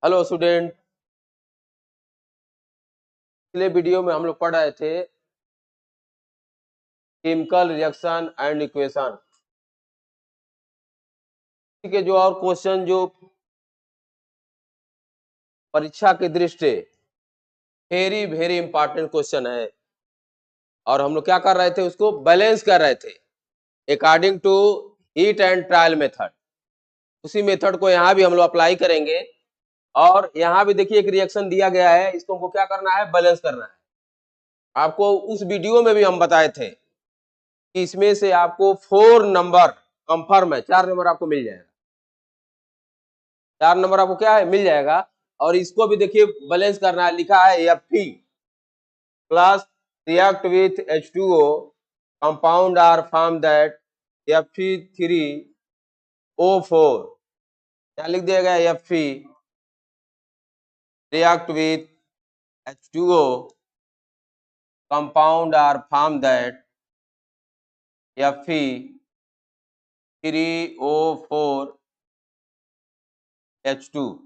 Hello student, पिछले video में हम लोग पढ़ रहे थे केमिकल रिएक्शन एंड इक्वेशन के जो और क्वेश्चन जो परीक्षा की दृष्टि वेरी वेरी इंपॉर्टेंट क्वेश्चन है और हम लोग क्या कर रहे थे, उसको बैलेंस कर रहे थे according to heat and trial method. उसी मेथड को यहाँ भी हम लोग अप्लाई करेंगे और यहाँ भी देखिए एक रिएक्शन दिया गया है, इसको हमको क्या करना है, बैलेंस करना है। आपको उस वीडियो में भी हम बताए थे कि इसमें से आपको 4 नंबर कंफर्म है, 4 नंबर आपको मिल जाएगा, 4 नंबर आपको क्या है, मिल जाएगा। और इसको भी देखिए बैलेंस करना है, लिखा है Fe plus react with H2O compound are form that Fe3O4। क्या लिख दिया गया, Fe react with H2O compound are formed that Fe3O4H2।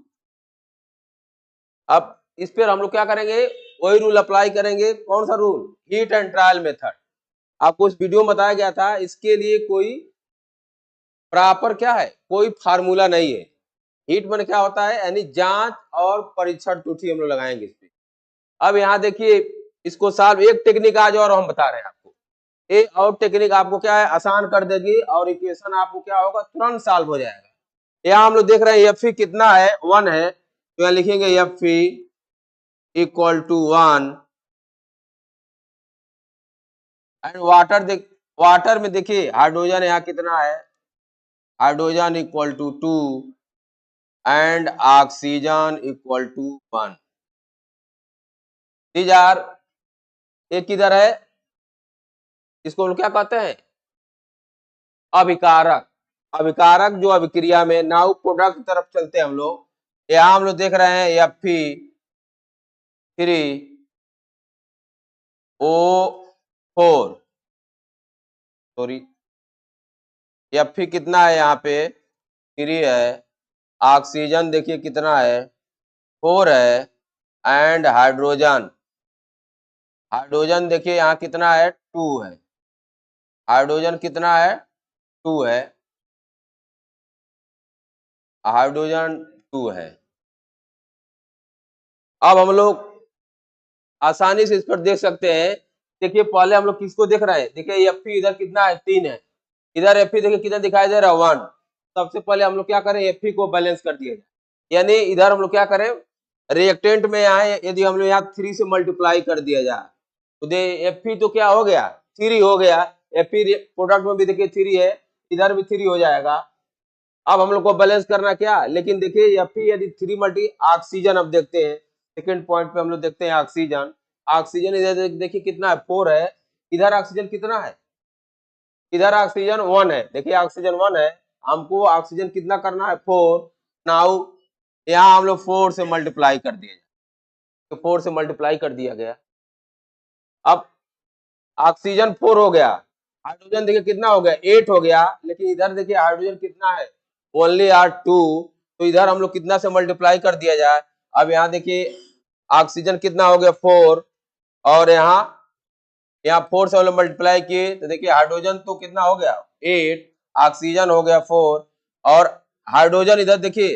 अब इस पर हम लोग क्या करेंगे, वही रूल अप्लाई करेंगे। कौन सा rule, heat and trial method. आपको इस वीडियो में बताया गया था, इसके लिए कोई प्रॉपर क्या है, कोई फार्मूला नहीं है। हीट में क्या होता है, यानी जांच और परीक्षण त्रुटि हम लोग लगाएंगे इस पे। अब यहाँ देखिए, इसको सॉल्व एक टेक्निक आज और हम बता रहे हैं आपको, एक और टेक्निक आपको क्या है, आसान कर देगी और इक्वेशन आपको क्या होगा, तुरंत सॉल्व हो जाएगा। यहाँ हम लोग देख रहे हैं Fe कितना है, 1 है, तो यहाँ लिखेंगे Fe equal to 1 and water में देखिए हाइड्रोजन यहाँ कितना है, hydrogen equal to 2 and oxygen equal to 1। These are, एक किधर है, इसको हम क्या कहते हैं, अभिकारक। अभिकारक जो अभिक्रिया में, नाउ प्रोडक्ट की तरफ चलते हैं हम लोग। यहाँ हम लोग देख रहे हैं Fe3O4, सॉरी Fe कितना है, यहाँ पे 3 है, ऑक्सीजन देखिए कितना है, 4 है एंड हाइड्रोजन, हाइड्रोजन देखिए यहाँ कितना है, 2 है, हाइड्रोजन कितना है, 2 है, हाइड्रोजन 2 है। अब हम लोग आसानी से इस पर देख सकते हैं। देखिए पहले हम लोग किसको देख रहे हैं, देखिए Fe इधर कितना है, 3 है, इधर Fe देखिए कितना दिखाई दे रहा है, 1। सबसे पहले हम लोग क्या करें, Fe को बैलेंस कर दिया जाए, यानी इधर हम लोग क्या करें, रिएक्टेंट में आए, यदि हम लोग यहाँ 3 से मल्टीप्लाई कर दिया जाए तो Fe तो क्या हो गया, 3 हो गया। Fe प्रोडक्ट में भी देखिए 3 है, इधर भी 3 हो जाएगा। अब हम लोग को बैलेंस करना क्या, लेकिन देखिए Fe यदि 3 मल्टी ऑक्सीजन, अब देखते हैं सेकंड पॉइंट पे हम लोग देखते हैं ऑक्सीजन। ऑक्सीजन इधर देखिए कितना है, 4 है, इधर ऑक्सीजन कितना है, इधर ऑक्सीजन 1 है, देखिए ऑक्सीजन 1 है, हमको ऑक्सीजन कितना करना है, 4। नाउ यहाँ हम लोग 4 से मल्टीप्लाई कर दिए, तो 4 से मल्टीप्लाई कर दिया गया। अब ऑक्सीजन 4 हो गया, हाइड्रोजन देखिए कितना हो गया, 8 हो गया, लेकिन इधर देखिए हाइड्रोजन कितना है, ओनली आर 2, तो इधर हम लोग कितना से मल्टीप्लाई कर दिया जाए। अब यहाँ देखिए ऑक्सीजन कितना हो गया, 4, और यहाँ 4 से हम लोग मल्टीप्लाई किए तो देखिए हाइड्रोजन तो कितना हो गया, 8, ऑक्सीजन हो गया 4, और हाइड्रोजन इधर देखिए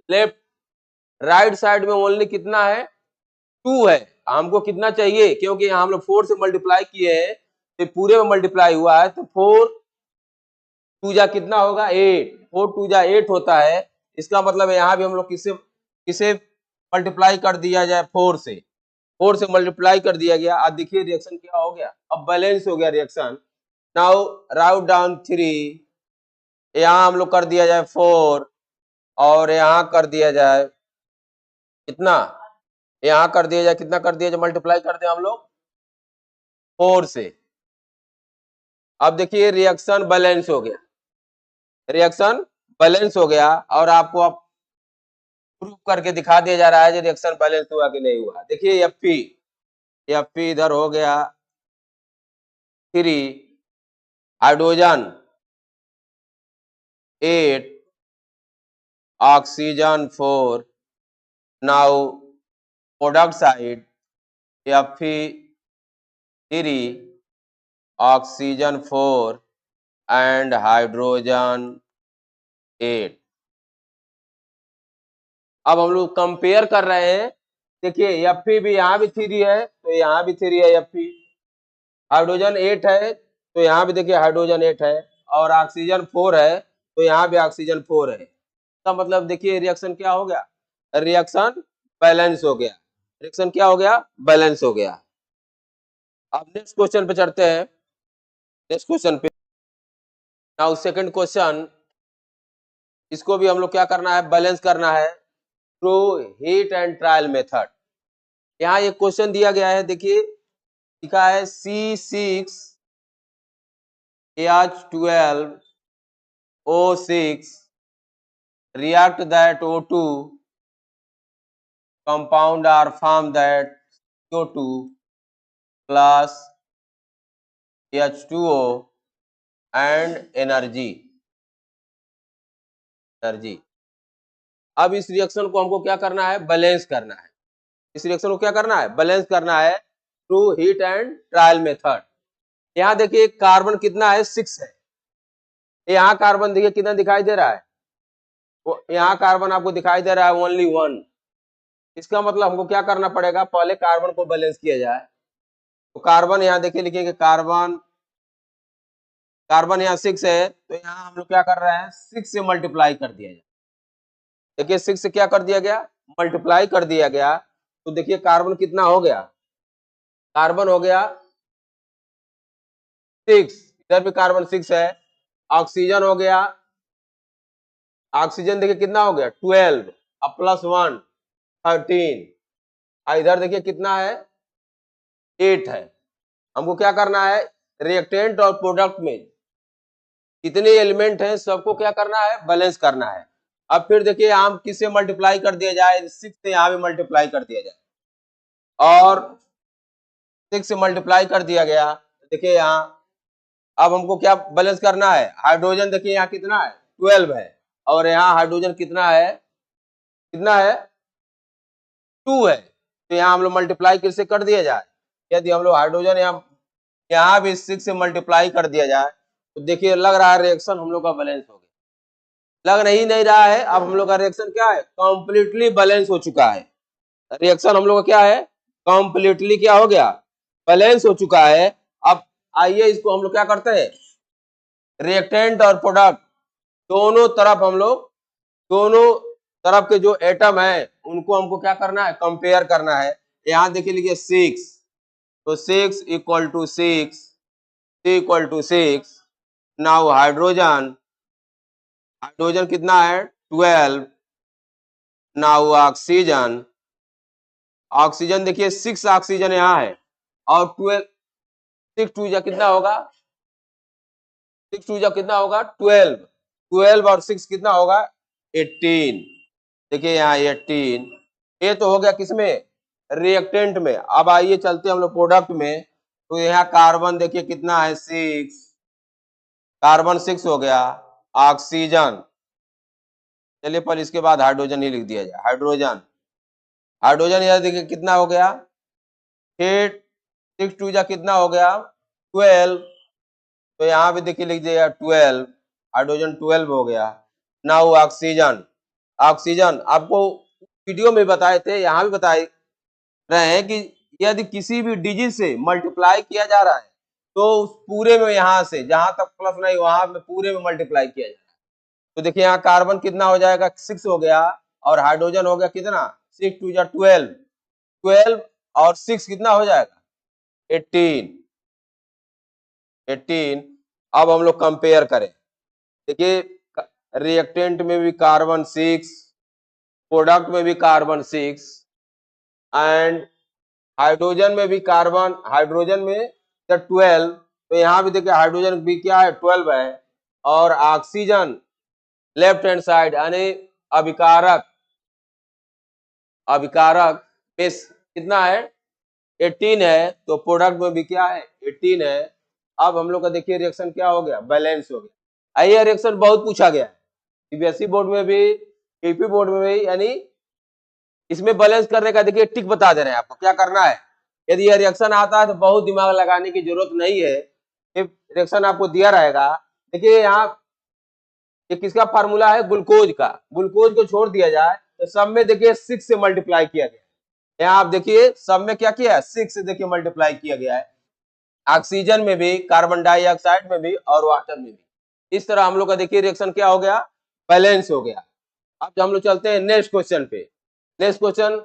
लेफ्ट राइट साइड में ओनली कितना है, 2 है। हमको कितना चाहिए, क्योंकि यहाँ हम लोग 4 से मल्टीप्लाई किए हैं तो पूरे में मल्टीप्लाई हुआ है, तो 4 2 जा कितना होगा, 8, 4 2 जा 8 होता है। इसका मतलब है यहाँ भी हम लोग किसे किसे मल्टीप्लाई कर दिया जाए, 4 से, 4 से मल्टीप्लाई कर दिया गया। अब देखिए रिएक्शन क्या हो गया, अब बैलेंस हो गया रिएक्शन। नाउ राउट डाउन 3, यहाँ हम लोग कर दिया जाए 4, और यहाँ कर दिया जाए कितना, यहाँ कर दिया जाए कितना, कर दिया जाए मल्टीप्लाई कर दे हम लोग 4 से। अब देखिए रिएक्शन बैलेंस हो गया, रिएक्शन बैलेंस हो गया, और आपको अब प्रूफ करके दिखा दिया जा रहा है जो रिएक्शन बैलेंस हुआ कि नहीं हुआ। देखिए Fe इधर हो गया 3, hydrogen 8, oxygen 4, now product side Fe3, oxygen 4 and hydrogen 8। अब हम लोग कंपेयर कर रहे हैं। देखिए Fe भी यहाँ भी 3 है तो यहाँ भी 3 है Fe। हाइड्रोजन 8 है तो यहाँ भी देखिए हाइड्रोजन 8 है, और ऑक्सीजन 4 है तो यहाँ भी ऑक्सीजन 4 है। तो मतलब देखिए रिएक्शन क्या हो गया, रिएक्शन बैलेंस हो गया। रिएक्शन क्या हो गया, बैलेंस हो गया। अब नेक्स्ट क्वेश्चन पे चढ़ते हैं। नेक्स्ट क्वेश्चन पे नाउ सेकंड क्वेश्चन, इसको भी हम लोग क्या करना है, बैलेंस करना है through heat and trial method. यहाँ एक क्वेश्चन दिया गया है, देखिए लिखा है C6H12O6 react that O2 compound are formed that CO2 plus H2O and energy। अब इस रिएक्शन को हमको क्या करना है, बैलेंस करना है। इस रिएक्शन को क्या करना है, बैलेंस करना है through heat and trial method. यहाँ देखिए कार्बन कितना है, 6 है। यहाँ कार्बन देखिए कितना दिखाई दे रहा है, यहाँ कार्बन आपको दिखाई दे रहा है ओनली 1। इसका मतलब हमको क्या करना पड़ेगा, पहले कार्बन को बैलेंस किया जाए। तो कार्बन यहाँ देखिए लिखिए कार्बन यहाँ 6 है तो यहाँ हम लोग क्या कर रहे हैं, 6 से मल्टीप्लाई कर दिया जाए। देखिए 6 से क्या कर दिया गया, मल्टीप्लाई कर दिया गया। तो देखिए कार्बन कितना हो गया, कार्बन हो गया 6, इधर भी कार्बन 6 है। ऑक्सीजन हो गया, ऑक्सीजन देखिए कितना हो गया 12, अब प्लस 1 13, इधर देखिए कितना है 8 है। हमको क्या करना है, रिएक्टेंट और प्रोडक्ट में कितने एलिमेंट हैं सबको क्या करना है, बैलेंस करना है। अब फिर देखिए हम किससे मल्टीप्लाई कर दिया जाए, 6 से यहाँ भी मल्टीप्लाई कर दिया जाए, और 6 से मल्टीप्लाई कर दिया गया। देखिए यहाँ अब हमको क्या बैलेंस करना है, हाइड्रोजन देखिए यहाँ कितना है 12 है, और यहाँ हाइड्रोजन कितना है 2 है। तो यहाँ हम लोग मल्टीप्लाई किससे कर दिया जाए, यदि हम लोग हाइड्रोजन यहाँ भी 6 से मल्टीप्लाई कर दिया जाए तो देखिए लग रहा है रिएक्शन हम लोग का बैलेंस हो गया। लग नहीं रहा है, अब हम लोग का रिएक्शन क्या है, कंप्लीटली बैलेंस हो चुका है। रिएक्शन हम लोग का क्या है, कंप्लीटली क्या हो गया, बैलेंस हो चुका है। अब आइए इसको हम लोग क्या करते हैं, रिएक्टेंट और प्रोडक्ट दोनों तरफ हम लोग, दोनों तरफ के जो एटम है उनको हमको क्या करना है, कंपेयर करना है। यहाँ देखिए लिखिए 6, तो 6 equal to 6, C equal to 6। Now hydrogen कितना है 12। नाउ ऑक्सीजन देखिए 6 ऑक्सीजन यहाँ है, और 12, 6 टू जा कितना होगा, 6 टू जा कितना होगा 12, 12 और 6 कितना होगा 18। देखिए यहाँ 18, ये तो हो गया किसमें, रिएक्टेंट में। अब आइए चलते हम लोग प्रोडक्ट में। तो यहाँ कार्बन देखिए कितना है 6, कार्बन 6 हो गया। ऑक्सीजन, चलिए पर इसके बाद हाइड्रोजन ही लिख दिया जाए, हाइड्रोजन यहाँ देखिए कितना हो गया 8, 6 टू जा कितना हो गया 12, तो यहाँ भी देखिए लिख दिया 12, हाइड्रोजन 12 हो गया। नाउ ऑक्सीजन आपको वीडियो में बताए थे, यहाँ भी बताए रहे हैं कि यदि किसी भी डिजिट से मल्टीप्लाई किया जा रहा है तो उस पूरे में यहाँ से जहां तक प्लस नहीं वहां में पूरे में मल्टीप्लाई किया जा रहा है। तो देखिए यहाँ कार्बन कितना हो जाएगा 6 हो गया, और हाइड्रोजन हो गया कितना 6 टू जा 12, 12 और 6 कितना हो जाएगा 18। अब हम लोग कंपेयर करें, देखिए रिएक्टेंट में भी कार्बन 6, प्रोडक्ट में भी कार्बन 6, एंड हाइड्रोजन में भी हाइड्रोजन में 12, तो यहाँ भी देखिए हाइड्रोजन भी क्या है 12 है, और ऑक्सीजन लेफ्ट हैंड साइड यानी अभिकारक में कितना है 18 है, तो प्रोडक्ट में भी क्या है 18 है। अब हम लोग का देखिए रिएक्शन क्या हो गया, बैलेंस हो गया। ये रिएक्शन बहुत पूछा गया है सीबीएसई बोर्ड में भी, यूपी बोर्ड में भी, यानी इसमें बैलेंस करने का देखिए टिक बता दे रहे हैं आपको क्या करना है। यदि यह रिएक्शन आता है तो बहुत दिमाग लगाने की जरूरत नहीं है, ये रिएक्शन आपको दिया रहेगा। देखिए यहाँ ये किसका फार्मूला है, ग्लूकोज का। ग्लूकोज को छोड़ दिया जाए तो सब में देखिए 6 से मल्टीप्लाई किया गया है। यहाँ आप देखिए सब में क्या किया है, 6 से देखिए मल्टीप्लाई किया गया है। ऑक्सीजन में भी, कार्बन डाइऑक्साइड में भी और वाटर में भी। इस तरह हम लोग का देखिए रिएक्शन क्या हो गया, बैलेंस हो गया। अब हम लोग चलते हैं नेक्स्ट क्वेश्चन पे। Next question,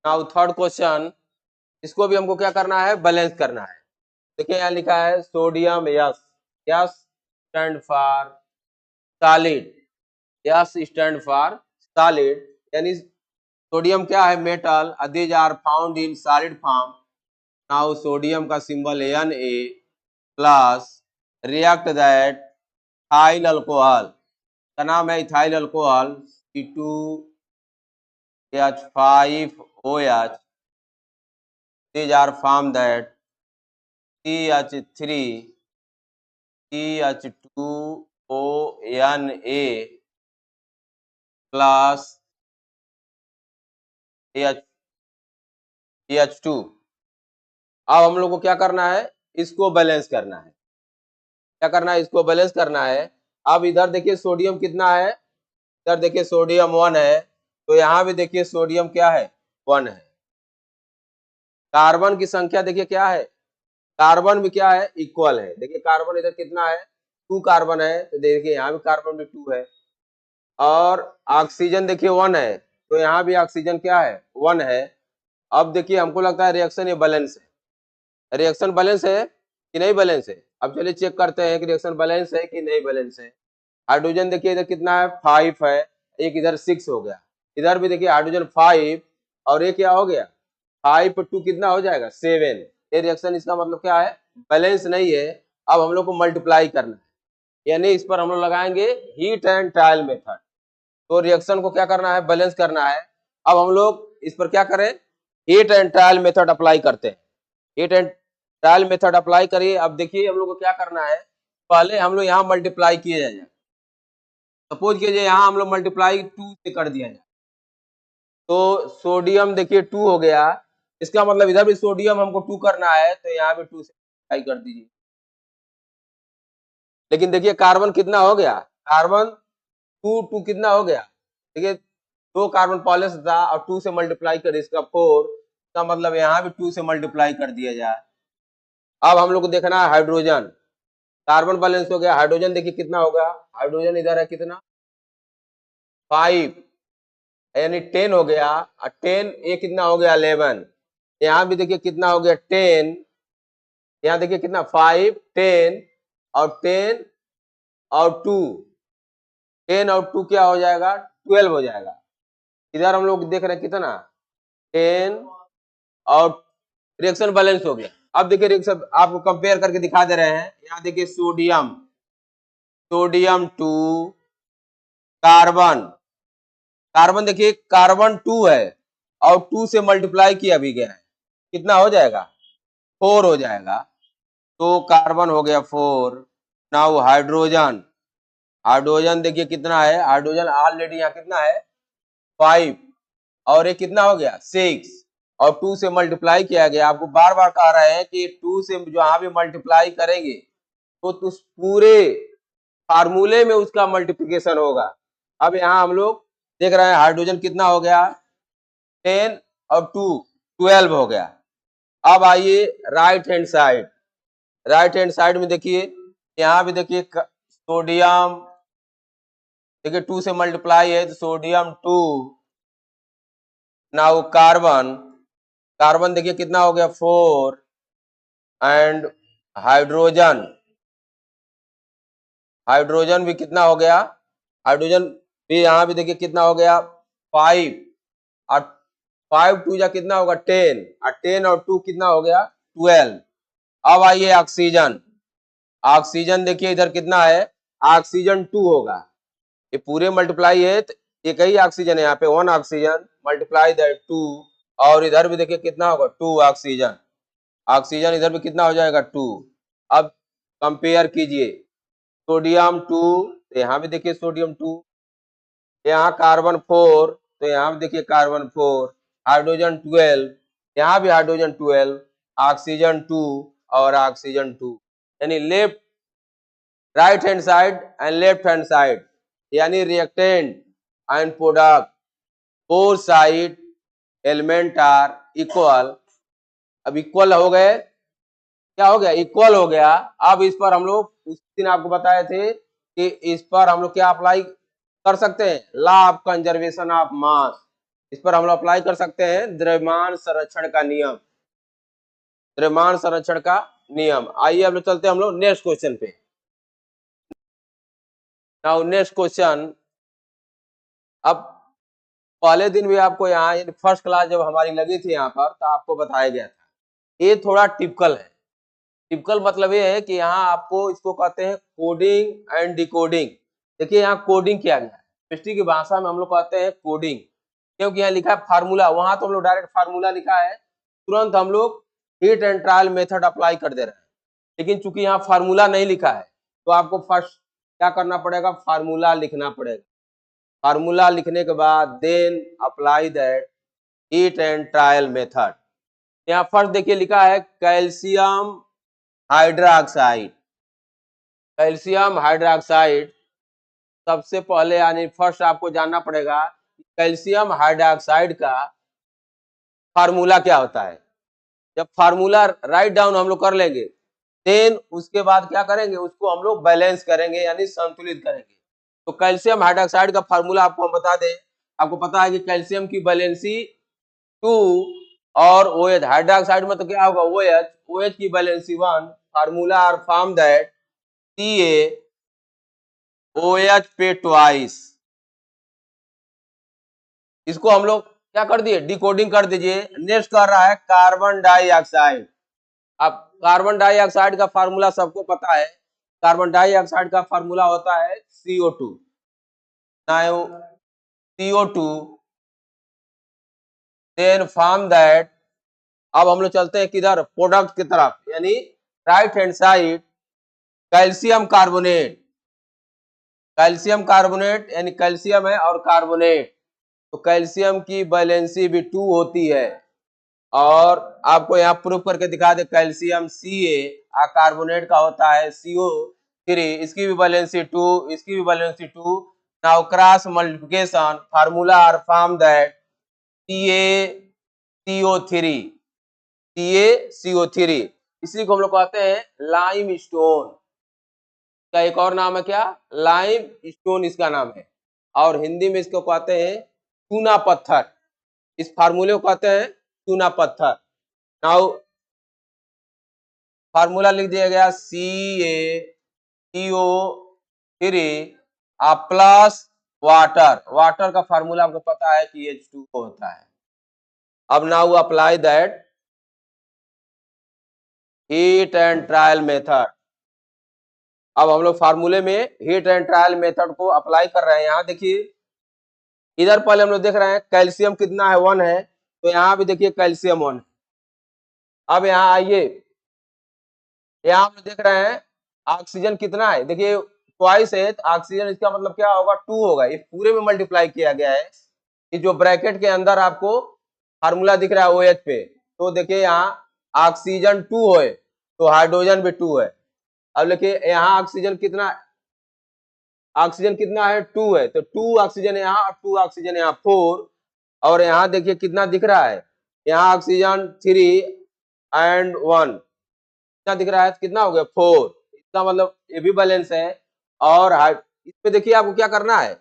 now third question, इसको भी हमको क्या करना है, बैलेंस करना है। देखिए यहाँ लिखा है sodium S, S stand for solid, S stand for solid, यानी सोडियम क्या है, metal, these are found in solid form. Now sodium का symbol Na plus react that ethyl alcohol, का नाम है ethyl alcohol C2H5OH, these are formed that CH3CH2ONA plus CH2। अब हम लोग को क्या करना है, इसको बैलेंस करना है। क्या करना है, इसको बैलेंस करना है। अब इधर देखिए सोडियम कितना है, इधर देखिए सोडियम 1 है, तो यहाँ भी देखिए सोडियम क्या है, 1 है। कार्बन की संख्या देखिए क्या है, कार्बन भी क्या है, इक्वल है। देखिए कार्बन इधर कितना है, 2 कार्बन है, तो देखिए यहाँ भी कार्बन भी 2 है। और ऑक्सीजन देखिए 1 है, तो यहाँ भी ऑक्सीजन क्या है, 1 है। अब देखिए हमको लगता है रिएक्शन ये बैलेंस है। रिएक्शन बैलेंस है कि नहीं बैलेंस है, अब चलिए चेक करते हैं कि रिएक्शन बैलेंस है कि नहीं बैलेंस है। हाइड्रोजन देखिए इधर कितना है, 5 है, एक इधर 6 हो गया। इधर भी देखिए हाइड्रोजन 5 और ये क्या हो गया, 5 पर 2 कितना हो जाएगा, 7। ये रिएक्शन इसका मतलब क्या है, बैलेंस नहीं है। अब हम लोग को मल्टीप्लाई करना है, यानी इस पर हम लोग लगाएंगे हीट एंड ट्रायल मेथड। तो रिएक्शन को क्या करना है, बैलेंस करना है। अब हम लोग इस पर क्या करें, heat and trial method apply करते हैं। Heat and trial method apply करिए। अब देखिए हम लोग को क्या करना है, पहले हम लोग यहाँ मल्टीप्लाई किए जाए। सपोज कीजिए यहाँ हम लोग मल्टीप्लाई 2 से कर दिया जाए, तो सोडियम देखिए 2 हो गया। इसका मतलब इधर भी सोडियम हमको 2 करना है, तो यहाँ भी 2 से मल्टीप्लाई कर दीजिए। लेकिन देखिए कार्बन कितना हो गया, कार्बन 2 कितना हो गया, देखिए 2 कार्बन पहले से था और 2 से मल्टीप्लाई कर इसका 4, इसका मतलब यहाँ भी 2 से मल्टीप्लाई कर दिया जाए। अब हम लोग को देखना है हाइड्रोजन, कार्बन बैलेंस हो गया, हाइड्रोजन देखिए कितना होगा, हाइड्रोजन इधर है कितना, 5, यानी 10 हो गया। और 10 ये कितना हो गया, 11। यहाँ भी देखिए कितना हो गया, 10, यहाँ देखिए कितना, 5, 10 और 10 और 2, 10 और 2 क्या हो जाएगा, 12 हो जाएगा। इधर हम लोग देख रहे हैं कितना, 10 और रिएक्शन बैलेंस हो गया। अब देखिए रिएक्शन आपको कंपेयर करके दिखा दे रहे हैं। यहाँ देखिए सोडियम, सोडियम 2, कार्बन, कार्बन देखिए कार्बन 2 है और 2 से मल्टीप्लाई किया भी गया है, कितना हो जाएगा, 4 हो जाएगा। तो कार्बन हो गया 4। नाउ हाइड्रोजन, हाइड्रोजन देखिए कितना है, हाइड्रोजन ऑलरेडी यहाँ कितना है, 5 और ये कितना हो गया, 6 और 2 से मल्टीप्लाई किया गया। आपको बार बार कह रहे हैं कि 2 से जो यहाँ भी मल्टीप्लाई करेंगे तो उस पूरे फार्मूले में उसका मल्टीप्लिकेशन होगा। अब यहाँ हम लोग देख रहे हैं हाइड्रोजन कितना हो गया, 10 और 2 12 हो गया। अब आइए right hand side, right hand side में देखिए यहाँ भी देखिए सोडियम देखिए 2 से मल्टीप्लाई है तो सोडियम 2। नाउ कार्बन, कार्बन देखिए कितना हो गया, 4 एंड हाइड्रोजन, हाइड्रोजन भी कितना हो गया, हाइड्रोजन भी यहाँ भी देखिए कितना हो गया, 5 और 5 2 जा कितना होगा, 10 और 10 और 2 कितना हो गया, 12। अब आइए ऑक्सीजन, ऑक्सीजन देखिए इधर कितना है, ऑक्सीजन 2 होगा। ये पूरे मल्टीप्लाई है तो एक ही ऑक्सीजन है यहाँ पे, 1 ऑक्सीजन मल्टीप्लाई दैट 2। और इधर भी देखिए कितना होगा, 2 ऑक्सीजन, ऑक्सीजन इधर भी कितना हो जाएगा, 2। अब कंपेयर कीजिए सोडियम 2, यहाँ भी देखिए सोडियम 2, यहाँ कार्बन 4 तो यहाँ पे देखिए कार्बन 4, हाइड्रोजन 12, यहाँ भी हाइड्रोजन 12, ऑक्सीजन 2 और ऑक्सीजन 2, यानी left right hand side and left hand side, यानी reactant and product both side element are equal. अब इक्वल हो गए, क्या हो गया, इक्वल हो गया। अब इस पर हम लोग उस दिन आपको बताए थे कि इस पर हम लोग क्या अप्लाई कर सकते हैं, law of conservation of mass, इस पर हम लोग अप्लाई कर सकते हैं द्रव्यमान संरक्षण का नियम, द्रव्यमान संरक्षण का नियम। आइए अब चलते हैं हम लोग नेक्स्ट क्वेश्चन पे। नाउ नेक्स्ट क्वेश्चन, अब पहले दिन भी आपको यहाँ फर्स्ट क्लास जब हमारी लगी थी यहाँ पर तो आपको बताया गया था, ये थोड़ा टिपिकल है। टिपिकल मतलब ये है कि यहाँ आपको इसको कहते हैं कोडिंग एंड डिकोडिंग। देखिए यहाँ कोडिंग किया गया है, केमिस्ट्री की भाषा में हम लोग कहते हैं कोडिंग, क्योंकि यहाँ लिखा है फार्मूला, वहां तो हम लोग डायरेक्ट फार्मूला लिखा है, तुरंत हम लोग heat and trial method apply कर दे रहे हैं। लेकिन चूंकि यहाँ फार्मूला नहीं लिखा है तो आपको फर्स्ट क्या करना पड़ेगा, फार्मूला लिखना पड़ेगा। फार्मूला लिखने के बाद then apply that heat and trial method. यहाँ फर्स्ट देखिए लिखा है कैल्शियम हाइड्रोक्साइड, कैल्शियम हाइड्रोक्साइड। सबसे पहले यानी फर्स्ट आपको जानना पड़ेगा कैल्शियम हाइड्रोक्साइड का फार्मूला क्या होता है। जब फार्मूला राइट डाउन हम लोग कर लेंगे, देन उसके बाद क्या करेंगे, उसको हम लोग बैलेंस करेंगे यानी संतुलित करेंगे। तो कैल्शियम हाइड्रोक्साइड का फार्मूला आपको हम बता दें, आपको पता है कि कैल्शियम की वैलेंसी 2 और OH, हाइड्रोक्साइड में तो क्या होगा OH, OH की valency 1। Formula are form that CaOH पे ट्वाइस। इसको हम लोग क्या कर दिए, डिकोडिंग कर दीजिए। नेक्स्ट कर रहा है कार्बन डाइऑक्साइड। अब कार्बन डाइऑक्साइड का फार्मूला सबको पता है, कार्बन डाइऑक्साइड का फार्मूला होता है CO2। Now CO2 then form that, अब हम लोग चलते हैं किधर, प्रोडक्ट की तरफ, यानी right hand side calcium carbonate, calcium carbonate यानी कैल्शियम है और कार्बोनेट, तो कैल्शियम की वैलेंसी भी 2 होती है। और आपको यहाँ प्रूफ करके दिखा दे, कैल्शियम Ca कार्बोनेट का होता है CO3, इसकी भी वैलेंसी 2, इसकी भी valency 2। Now cross multiplication, formula are form that CaCO3, CaCO3, इसी को हम लोग कहते हैं लाइम स्टोन का एक और नाम है क्या, लाइम स्टोन इसका नाम है, और हिंदी में इसको कहते हैं चूना पत्थर। इस फार्मूले को कहते हैं चूना पत्थर। नाउ फार्मूला लिख दिया गया CaCO3 प्लस वाटर, वाटर का फार्मूला आपको पता है कि H2 होता है। अब now apply that heat and trial method. अब हम लोग फार्मूले में हीट एंड ट्रायल मेथड को अप्लाई कर रहे हैं। यहाँ देखिए इधर पहले हम लोग देख रहे हैं कैल्शियम कितना है, 1 है, तो यहाँ भी देखिए कैल्शियम 1 है। अब यहाँ आइए, यहाँ हम देख रहे हैं ऑक्सीजन कितना है, देखिए ट्वाइस है, तो ऑक्सीजन इसका मतलब क्या होगा, 2 होगा। ये पूरे में मल्टीप्लाई किया गया है, कि जो ब्रैकेट के अंदर आपको फार्मूला दिख रहा है OH पे, तो देखिए यहाँ ऑक्सीजन 2 है तो हाइड्रोजन भी 2 है। अब देखिए यहाँ ऑक्सीजन कितना, ऑक्सीजन कितना है, 2 है, तो 2 ऑक्सीजन यहाँ, 2 ऑक्सीजन यहाँ 4, और यहाँ देखिए कितना दिख रहा है, यहाँ ऑक्सीजन 3 एंड 1 कितना दिख रहा है, कितना हो गया 4, इसका मतलब ये भी बैलेंस है। और इस पे देखिए आपको क्या करना है,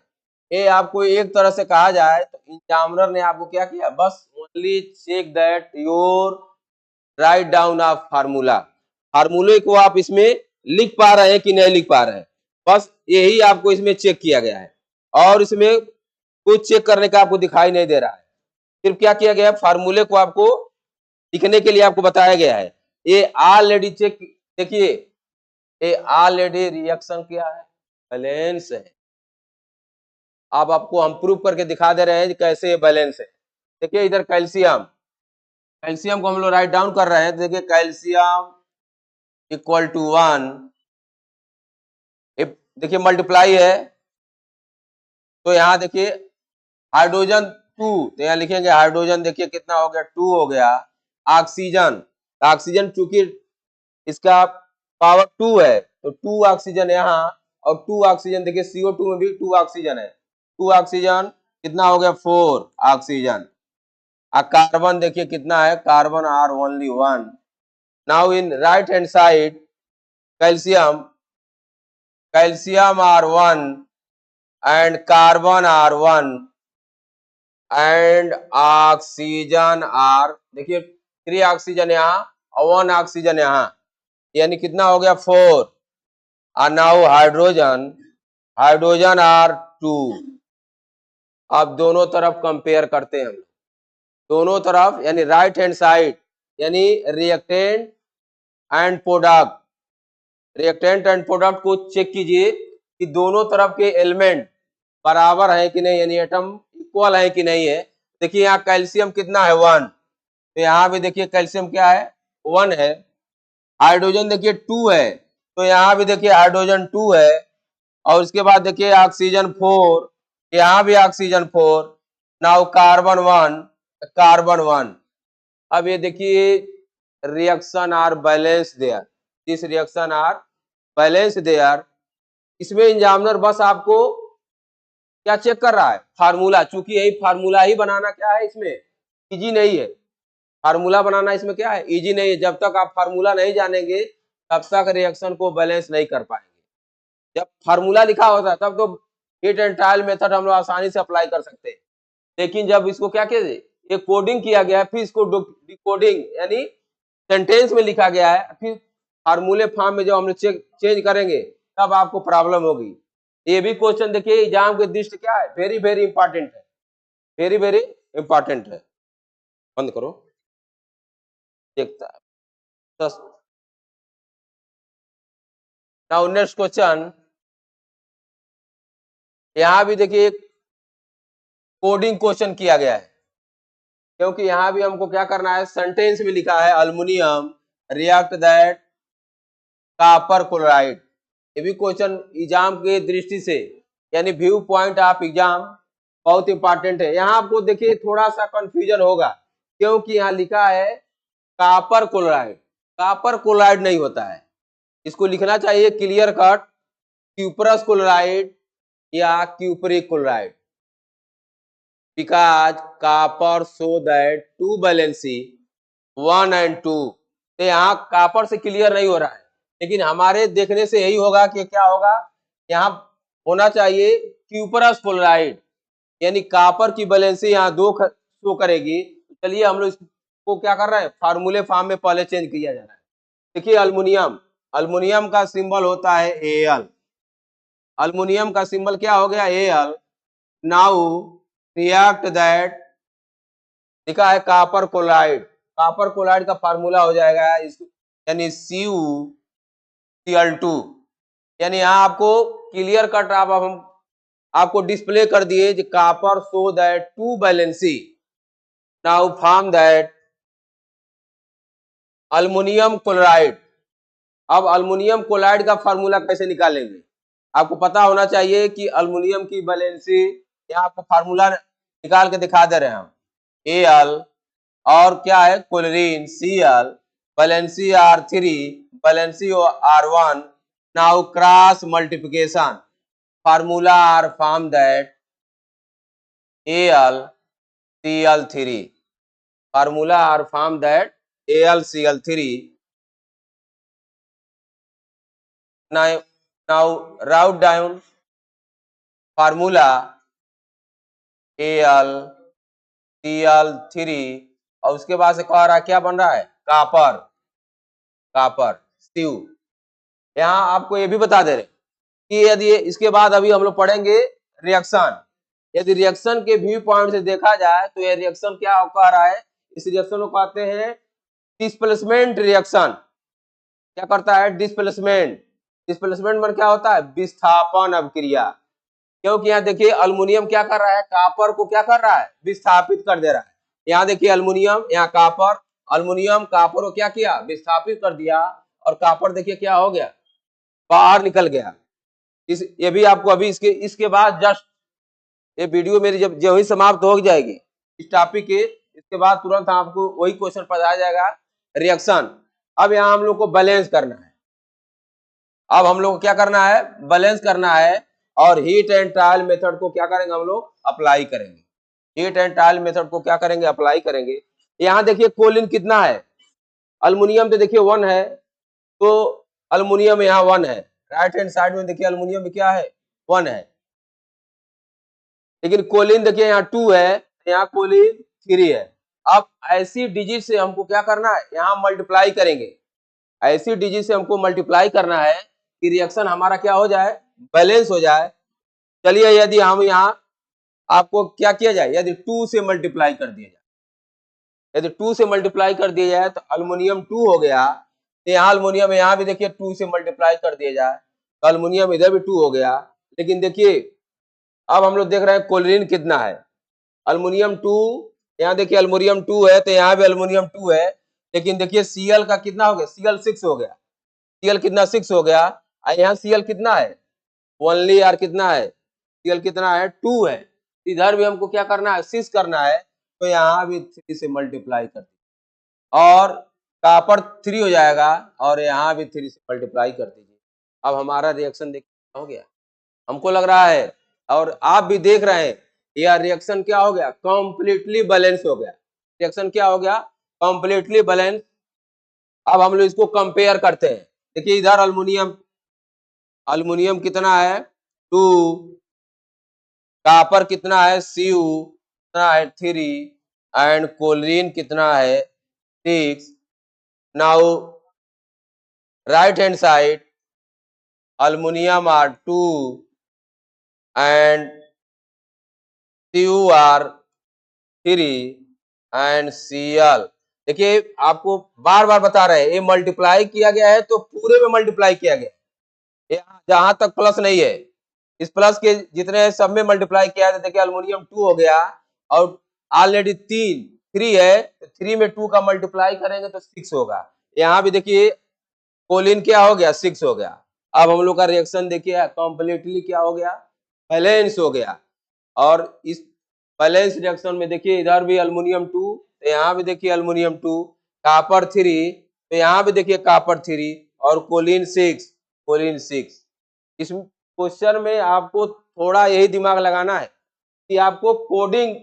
ये आपको एक तरह से कहा जाए तो एग्जामिनर ने आपको क्या किया, बस only check that your right down of formula, फार्मूले को आप इसमें लिख पा रहे हैं कि नहीं लिख पा रहे हैं, बस यही आपको इसमें चेक किया गया है। और इसमें कुछ चेक करने का आपको दिखाई नहीं दे रहा है, सिर्फ क्या किया गया है, फार्मूले को आपको लिखने के लिए आपको बताया गया है। ये ऑलरेडी चेक, देखिए ये ऑलरेडी रिएक्शन क्या है, बैलेंस है। अब आपको हम प्रूफ करके दिखा दे रहे हैं कैसे ये बैलेंस है। देखिए इधर कैल्शियम, कैल्शियम को हम लोग राइट डाउन कर रहे हैं, देखिए कैल्शियम इक्वल टू 1, देखिए मल्टीप्लाई है, तो यहाँ देखिए हाइड्रोजन 2, तो यहाँ लिखेंगे हाइड्रोजन देखिए कितना हो गया 2 हो गया। ऑक्सीजन, ऑक्सीजन चूंकि इसका पावर 2 है तो 2 ऑक्सीजन यहाँ, और 2 ऑक्सीजन देखिए CO2 में भी 2 ऑक्सीजन है, 2 ऑक्सीजन कितना हो गया 4 ऑक्सीजन। कार्बन देखिए कितना है, carbon are only 1। Now in right hand side calcium, calcium are 1 and carbon are 1 and oxygen are, देखिए 3 ऑक्सीजन यहाँ और 1 ऑक्सीजन यहाँ, यानी कितना हो गया 4। और नाउ हाइड्रोजन, हाइड्रोजन आर 2। अब दोनों तरफ कंपेयर करते हैं, दोनों तरफ यानी राइट हैंड साइड, यानी reactant and product, reactant and product को चेक कीजिए कि दोनों तरफ के एलिमेंट बराबर है कि नहीं, यानी एटम इक्वल है कि नहीं है। देखिए यहाँ कैल्शियम कितना है 1, तो यहाँ भी देखिए कैल्शियम क्या है 1 है। हाइड्रोजन देखिए 2 है, तो यहाँ भी देखिए हाइड्रोजन 2 है। और उसके बाद देखिए ऑक्सीजन 4, यहाँ भी ऑक्सीजन 4। Now carbon 1, carbon 1। अब ये देखिए reaction are balance there, this reaction are balance there. इसमें एग्जामिनर बस आपको क्या चेक कर रहा है, फार्मूला, चूंकि यही फार्मूला ही बनाना क्या है इसमें इजी नहीं है, फार्मूला बनाना इसमें क्या है इजी नहीं है। जब तक आप फार्मूला नहीं जानेंगे तब तक रिएक्शन को बैलेंस नहीं कर पाएंगे। जब फार्मूला लिखा होता है तब तो हीट एंड ट्रायल मेथड हम लोग आसानी से अप्लाई कर सकते हैं, लेकिन जब इसको क्या कीजिए ये कोडिंग किया गया है, फिर इसको डिकोडिंग यानी सेंटेंस में लिखा गया है, फिर फार्मूले फॉर्म में जब हम लोग चेंज करेंगे तब आपको प्रॉब्लम होगी। ये भी क्वेश्चन देखिए एग्जाम के दृष्टि क्या है, वेरी वेरी इंपॉर्टेंट है, वेरी वेरी इंपॉर्टेंट है। बंद करो, देखता है। नाउ नेक्स्ट क्वेश्चन, यहाँ भी देखिए कोडिंग क्वेश्चन किया गया है, क्योंकि यहाँ भी हमको क्या करना है, सेंटेंस में लिखा है aluminium react that copper chloride. ये भी क्वेश्चन एग्जाम के दृष्टि से यानी व्यू पॉइंट ऑफ एग्जाम बहुत इंपॉर्टेंट है। यहाँ आपको देखिए थोड़ा सा कंफ्यूजन होगा, क्योंकि यहाँ लिखा है कॉपर क्लोराइड, कॉपर क्लोराइड नहीं होता है, इसको लिखना चाहिए क्लियर कट क्यूपरस क्लोराइड या cupric chloride, because copper show that 2 valency 1 and 2। तो यहाँ कॉपर से क्लियर नहीं हो रहा है, लेकिन हमारे देखने से यही होगा कि क्या होगा, यहाँ होना चाहिए क्यूपरस क्लोराइड, यानी कॉपर की वैलेंसी यहाँ 2 शो करेगी। चलिए हम लोग इसको क्या कर रहे हैं, फार्मूले फॉर्म में पहले चेंज किया जा रहा है। देखिए अल्युमिनियम, अल्युमिनियम का सिंबल होता है Al, अल्युमिनियम का सिंबल क्या हो गया Al। नाउ रिएक्ट दैट लिखा है कॉपर क्लोराइड, कॉपर क्लोराइड का फार्मूला हो जाएगा यानी CuCl2, यानी यहाँ आपको क्लियर कट हम आपको डिस्प्ले कर दिए copper show that 2 valency. Now form that aluminium chloride. अब अल्युमिनियम क्लोराइड का फार्मूला कैसे निकालेंगे, आपको पता होना चाहिए कि अल्युमिनियम की वैलेंसी, यहाँ आपको फार्मूला निकाल के दिखा दे रहे हैं हम, Al और क्या है chlorine Cl, valency R3 valency R1। Now cross multiplication, formula are form that AlCl3, formula are form that AlCl3। now write down formula AlCl3 और उसके बाद से कह रहा है क्या बन रहा है कॉपर, कॉपर Cu। यहाँ आपको ये भी बता दे रहे कि यदि इसके बाद अभी हम लोग पढ़ेंगे रिएक्शन, यदि रिएक्शन के व्यू पॉइंट से देखा जाए तो ये रिएक्शन क्या कह रहा है, इस रिएक्शन को कहते हैं डिस्प्लेसमेंट रिएक्शन। क्या करता है डिस्प्लेसमेंट, डिस्प्लेसमेंट में क्या होता है विस्थापन अभिक्रिया, क्योंकि यहाँ देखिए अल्युमिनियम क्या कर रहा है कॉपर को क्या कर रहा है विस्थापित कर दे रहा है। यहाँ देखिए अल्युमिनियम, यहाँ कॉपर, अल्युमिनियम कॉपर को क्या किया विस्थापित कर दिया, और कॉपर देखिए क्या हो गया बाहर निकल गया। ये भी आपको अभी इसके बाद जस्ट ये वीडियो मेरी जब जो ही समाप्त हो जाएगी इस टॉपिक के। इसके बाद तुरंत आपको वही क्वेश्चन पता जाएगा, रिएक्शन। अब यहाँ हम लोग को बैलेंस करना है। अब हम लोग को क्या करना है, बैलेंस करना है। और हीट एंड ट्रायल मेथड को क्या करेंगे हम लोग, अप्लाई करेंगे। हीट एंड ट्रायल मेथड को क्या करेंगे, अप्लाई करेंगे। यहाँ देखिए कोलिन कितना है, अल्युमिनियम तो देखिए 1 है, तो अल्युमिनियम यहाँ 1 है। राइट हैंड साइड में देखिए अल्युमिनियम में क्या है, 1 है। लेकिन कोलिन देखिए यहाँ 2 है, यहाँ कोलिन 3 है। अब ऐसी डिजिट से हमको क्या करना है, यहाँ मल्टीप्लाई करेंगे। ऐसी डिजिट से हमको मल्टीप्लाई करना है कि रिएक्शन हमारा क्या हो जाए, बैलेंस हो जाए। चलिए यदि हम यहाँ आपको क्या किया जाए, यदि 2 से मल्टीप्लाई कर दिया जाए, यदि 2 से मल्टीप्लाई कर दिया जाए तो अल्युमिनियम 2 हो गया। तो यहाँ अल्युमिनियम यहाँ भी देखिए 2 से मल्टीप्लाई कर दिया जाए तो अल्युमिनियम इधर भी 2 हो गया। लेकिन देखिए अब हम लोग देख रहे हैं कोलिन कितना है, अल्युमिनियम 2, यहाँ देखिए अल्युमिनियम 2 है तो यहाँ भी अल्युमिनियम 2 है। लेकिन देखिए Cl का कितना हो गया, Cl 6 हो गया। Cl कितना 6 हो गया, और यहाँ Cl कितना है, ओनली यार कितना है, Cl कितना है, 2 है। इधर भी हमको क्या करना है, 6 करना है, तो यहाँ भी 3 से मल्टीप्लाई कर दीजिए और कॉपर 3 हो जाएगा, और यहाँ भी 3 से मल्टीप्लाई कर दीजिए। अब हमारा रिएक्शन देखिए हो गया, हमको लग रहा है और आप भी देख रहे हैं, यह रिएक्शन क्या हो गया, कंप्लीटली बैलेंस हो गया। रिएक्शन क्या हो गया, कंप्लीटली बैलेंस। अब हम लोग इसको कंपेयर करते हैं। देखिए इधर अल्युमिनियम, अल्युमिनियम कितना है 2, कॉपर कितना है Cu कितना है 3, एंड कोलिन कितना है 6। Now right hand side aluminium are 2 and Cu are 3 and Cl। देखिए आपको बार बार बता रहे हैं, ये मल्टीप्लाई किया गया है तो पूरे में मल्टीप्लाई किया गया है, यहाँ जहां तक प्लस नहीं है, इस प्लस के जितने सब में मल्टीप्लाई किया है। देखिए अल्युमिनियम 2 हो गया और ऑलरेडी 3 है, तो 3 में 2 का मल्टीप्लाई करेंगे तो 6 होगा। यहाँ भी देखिए कोलिन क्या हो गया, 6 हो गया। अब हम लोग का रिएक्शन देखिए कंप्लीटली क्या हो गया, बैलेंस हो गया। और इस बैलेंस रिएक्शन में देखिए इधर भी अल्युमिनियम 2, तो यहाँ भी देखिए अल्युमिनियम 2, कॉपर 3, तो यहाँ भी देखिए कॉपर 3, और कोलिन 6, कोलिन 6। इस क्वेश्चन में आपको थोड़ा यही दिमाग लगाना है कि आपको कोडिंग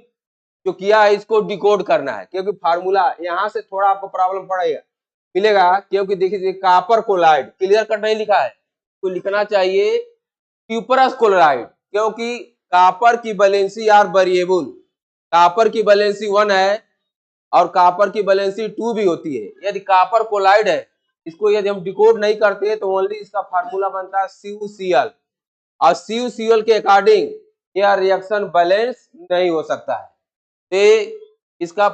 जो किया है इसको डिकोड करना है, क्योंकि फार्मूला यहाँ से थोड़ा आपको प्रॉब्लम पड़ेगा मिलेगा। क्योंकि देखिए कॉपर क्लोराइड क्लियर कट नहीं लिखा है, तो लिखना चाहिए क्यूपरस क्लोराइड, क्योंकि कॉपर की वैलेंसी आर वेरिएबल। कॉपर की वैलेंसी 1 है और कॉपर की वैलेंसी 2 भी होती है। यदि कॉपर क्लोराइड है, इसको यदि हम डिकोड नहीं करते तो ओनली इसका फार्मूला बनता है CuCl, और CuCl के अकॉर्डिंग यह रिएक्शन बैलेंस नहीं हो सकता है। तो इसका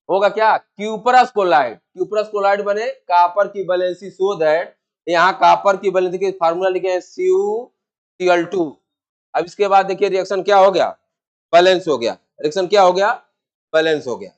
होगा क्या, क्यूपरस क्लोराइड। क्यूपरस क्लोराइड बने कॉपर की वैलेंसी सो दैट, यहाँ कॉपर की वैलेंसी के फार्मूला लिखे हैं CuCl2। अब इसके बाद देखिए रिएक्शन क्या हो गया, बैलेंस हो गया। रिएक्शन क्या हो गया, बैलेंस हो गया।